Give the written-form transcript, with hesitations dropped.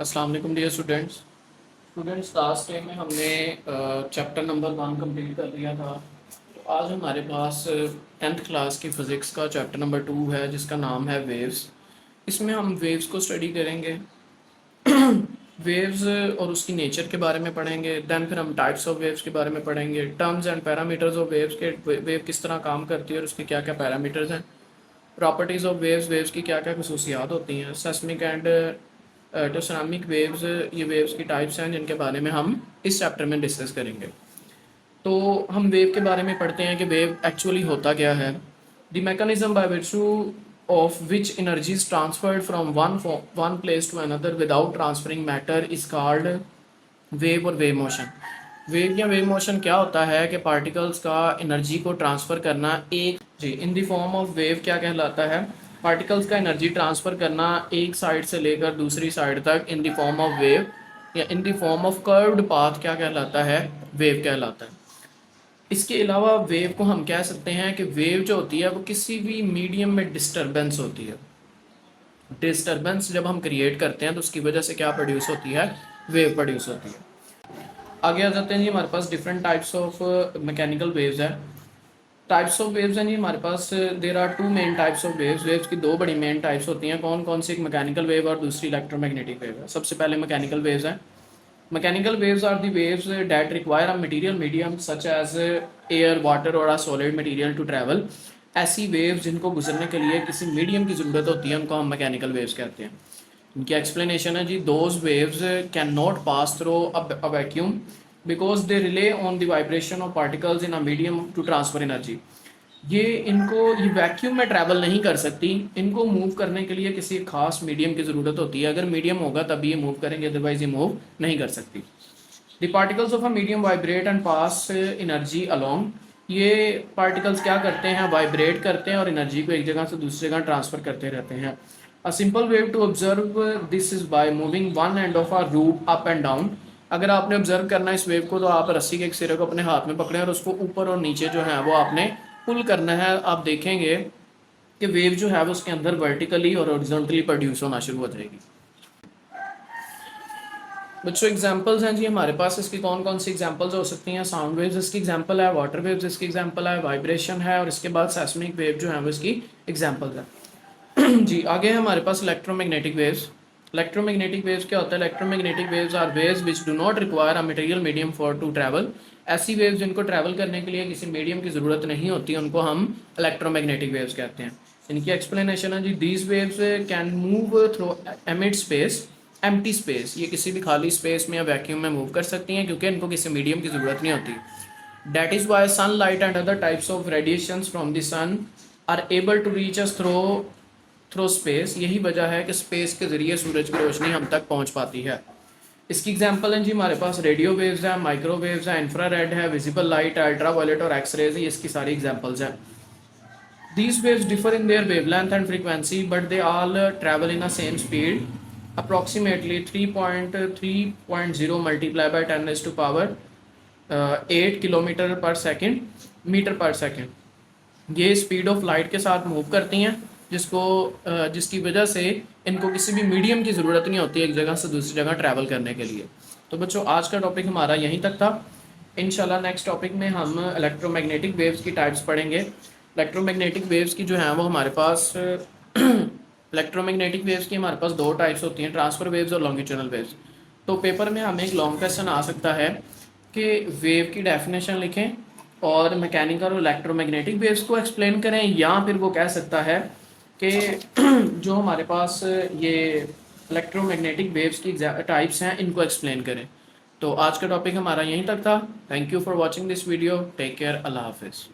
अस्सलाम वालेकुम dear students last time में हमने चैप्टर नंबर 1 कंप्लीट कर लिया था। तो आज हमारे पास 10th क्लास की फ़िज़िक्स का चैप्टर नंबर 2 है जिसका नाम है वेव्स। इसमें हम वेव्स को स्टडी करेंगे। वेव्स और उसकी नेचर के बारे में पढ़ेंगे। दैन फिर हम टाइप्स ऑफ वेव्स के बारे में पढ़ेंगे, terms and parameters of waves के, वेव किस तरह काम करती है और उसके क्या क्या पैरामीटर्स हैं, प्रॉपर्टीज़ ऑफ वेव्स, वेव्स की क्या क्या खसूसियात होती हैं, सेस्मिक एंड टोसनामिक वेव्स, ये वेव्स की टाइप्स हैं जिनके बारे में हम इस चैप्टर में डिस्कस करेंगे। तो हम वेव के बारे में पढ़ते हैं कि वेव एक्चुअली होता क्या है। The mechanism by virtue of which energy is transferred from one place to another without transferring matter is called wave और वेव मोशन। वेव या वेव मोशन क्या होता है कि पार्टिकल्स का एनर्जी को ट्रांसफ़र करना एक जी in the form of wave क्या कहलाता है, पार्टिकल्स का एनर्जी ट्रांसफ़र करना एक साइड से लेकर दूसरी साइड तक in the form of wave या in the form of curved path क्या कहलाता है, वेव कहलाता है। इसके अलावा वेव को हम कह सकते हैं कि वेव जो होती है वो किसी भी मीडियम में डिस्टर्बेंस होती है। डिस्टर्बेंस जब हम क्रिएट करते हैं तो उसकी वजह से क्या प्रोड्यूस होती है, वेव प्रोड्यूस होती है। आगे आ जाते हैं जी, हमारे पास different types of mechanical waves है। टाइप्स ऑफ वेव्स हैं जी हमारे पास, there are two main types of waves. Waves की दो बड़ी मेन टाइप्स होती हैं। कौन कौन सी? एक मैकेनिकल वेव और दूसरी इलेक्ट्रोमैग्नेटिक वेव है। सबसे पहले मैकेनिकल वेव्स हैं। Mechanical waves are the waves that require a material medium such as air, water और a solid material to travel. ऐसी वेव्स जिनको गुजरने के लिए किसी मीडियम की ज़रूरत होती है उनको हम मैकेनिकल वेव्स कहते हैं। इनकी एक्सप्लेनेशन है जी, those waves can not pass through a vacuum because they rely on the vibration of particles in a medium to transfer energy. ये वैक्यूम में ट्रैवल नहीं कर सकती। इनको मूव करने के लिए किसी खास मीडियम की ज़रूरत होती है। अगर मीडियम होगा तभी ये मूव करेंगे, अदरवाइज ये मूव नहीं कर सकती। The particles of a medium vibrate and pass energy along. ये पार्टिकल्स क्या करते हैं, वाइब्रेट करते हैं और एनर्जी को एक जगह से दूसरी जगह ट्रांसफर करते रहते हैं। A simple way to observe this is by moving one end of a rope up and down. अगर आपने ऑब्जर्व करना है इस वेव को तो आप रस्सी के एक सिरे को अपने हाथ में पकड़ें और उसको ऊपर और नीचे जो है वो आपने पुल करना है। आप देखेंगे कि वेव जो है वो उसके अंदर वर्टिकली और हॉरिजॉन्टली प्रोड्यूस होना शुरू हो जाएगी। बच्चों एग्जांपल्स हैं जी हमारे पास। इसकी कौन कौन सी एग्जांपल्स हो सकती हैं? साउंड वेव्स इसकी एग्जांपल है, वाटर वेव्स इसकी एग्जांपल है, वाइब्रेशन है और इसके बाद सेस्मिक वेव जो है वो इसकी एग्जांपल है। जी आगे है हमारे पास इलेक्ट्रोमैग्नेटिक वेव्स। इलेक्ट्रोमैग्नेटिक वेव्स क्या होता है? Electromagnetic waves are waves which do not require a material medium for to travel. ऐसी वेव्स जिनको ट्रैवल करने के लिए किसी मीडियम की ज़रूरत नहीं होती उनको हम इलेक्ट्रोमैग्नेटिक वेव्स कहते हैं। इनकी एक्सप्लेनेशन है जी, these waves can move through amid space, empty space. ये किसी भी खाली स्पेस में या वैक्यूम में मूव कर सकती हैं क्योंकि इनको किसी मीडियम की ज़रूरत नहीं होती। That is why sunlight and other types of radiations from the sun are able to reach us through space। यही वजह है कि स्पेस के ज़रिए सूरज की रोशनी हम तक पहुंच पाती है। इसकी एग्जांपल है जी हमारे पास रेडियो वेव्स है, माइक्रोवेव्स है, इंफ्रारेड है, विजिबल लाइट है, अल्ट्रावायलेट और एक्सरेज है। इसकी सारी एग्जांपल्स हैं। These waves differ in their wavelength and frequency but they all travel in the same speed, approximately 3.3.0 multiplied by 10 raised to power 8 kilometre पर सेकेंड, मीटर पर second. ये speed of light के साथ move करती हैं जिसकी वजह से इनको किसी भी मीडियम की ज़रूरत नहीं होती एक जगह से दूसरी जगह ट्रैवल करने के लिए। तो बच्चों आज का टॉपिक हमारा यहीं तक था। इंशाल्लाह नेक्स्ट टॉपिक में हम इलेक्ट्रोमैग्नेटिक वेव्स की टाइप्स पढ़ेंगे। इलेक्ट्रोमैग्नेटिक वेव्स की जो है वो हमारे पास इलेक्ट्रोमैग्नेटिक वेव्स की हमारे पास दो टाइप्स होती हैं, ट्रांसफर वेव्स और लॉन्गिट्यूडनल वेव्स। तो पेपर में हमें एक लॉन्ग क्वेश्चन आ सकता है कि वेव की डेफिनेशन लिखें और मैकेनिकल और इलेक्ट्रोमैग्नेटिक वेव्स को एक्सप्लेन करें, या फिर वो कह सकता है कि जो हमारे पास ये इलेक्ट्रोमैग्नेटिक वेव्स की टाइप्स हैं इनको एक्सप्लेन करें। तो आज का टॉपिक हमारा यहीं तक था। Thank you for watching this video. Take care. अल्लाह हाफिज़।